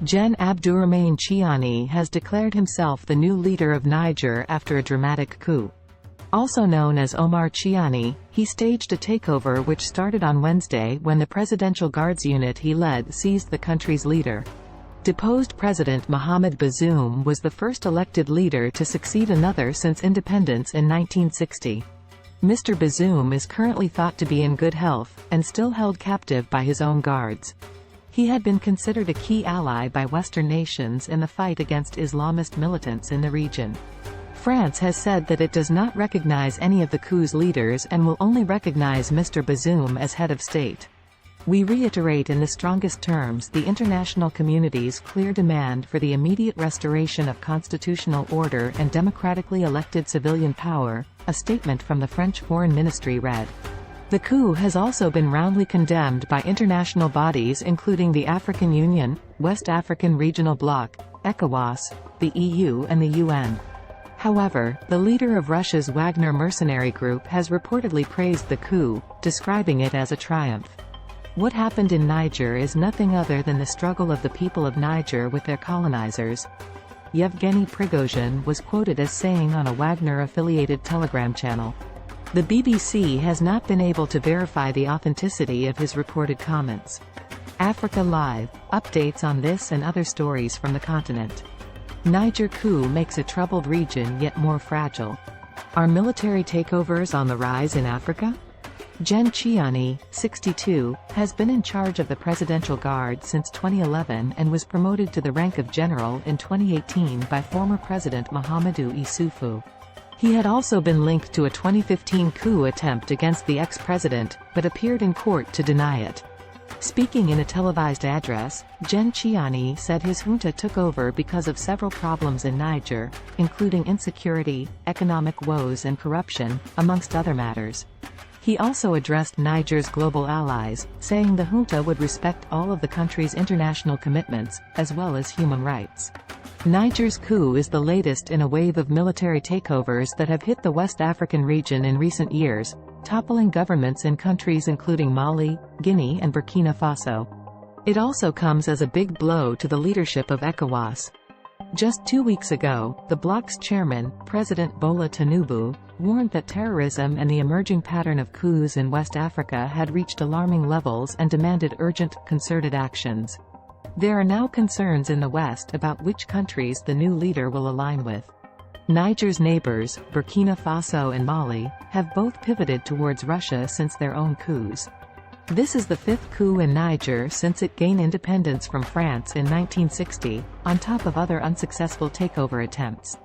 Gen Abdourahmane Tchiani has declared himself the new leader of Niger after a dramatic coup. Also known as Omar Tchiani, he staged a takeover which started on Wednesday when the Presidential Guards unit he led seized the country's leader. Deposed President Mohamed Bazoum was the first elected leader to succeed another since independence in 1960. Mr. Bazoum is currently thought to be in good health, and still held captive by his own guards. He had been considered a key ally by Western nations in the fight against Islamist militants in the region. France has said that it does not recognize any of the coup's leaders and will only recognize Mr. Bazoum as head of state. We reiterate in the strongest terms the international community's clear demand for the immediate restoration of constitutional order and democratically elected civilian power, a statement from the French Foreign Ministry read. The coup has also been roundly condemned by international bodies including the African Union, West African Regional Bloc, ECOWAS, the EU and the UN. However, the leader of Russia's Wagner mercenary group has reportedly praised the coup, describing it as a triumph. What happened in Niger is nothing other than the struggle of the people of Niger with their colonizers. Yevgeny Prigozhin was quoted as saying on a Wagner-affiliated Telegram channel. The BBC has not been able to verify the authenticity of his reported comments. Africa Live, updates on this and other stories from the continent. Niger coup makes a troubled region yet more fragile. Are military takeovers on the rise in Africa? Gen Tchiani, 62, has been in charge of the Presidential Guard since 2011 and was promoted to the rank of general in 2018 by former President Mahamadou Issoufou. He had also been linked to a 2015 coup attempt against the ex-president, but appeared in court to deny it. Speaking in a televised address, Gen Tchiani said his junta took over because of several problems in Niger, including insecurity, economic woes and corruption, amongst other matters. He also addressed Niger's global allies, saying the junta would respect all of the country's international commitments, as well as human rights. Niger's coup is the latest in a wave of military takeovers that have hit the West African region in recent years, toppling governments in countries including Mali, Guinea and Burkina Faso. It also comes as a big blow to the leadership of ECOWAS. Just 2 weeks ago, the bloc's chairman, President Bola Tinubu, warned that terrorism and the emerging pattern of coups in West Africa had reached alarming levels and demanded urgent, concerted actions. There are now concerns in the West about which countries the new leader will align with. Niger's neighbors, Burkina Faso and Mali, have both pivoted towards Russia since their own coups. This is the fifth coup in Niger since it gained independence from France in 1960, on top of other unsuccessful takeover attempts.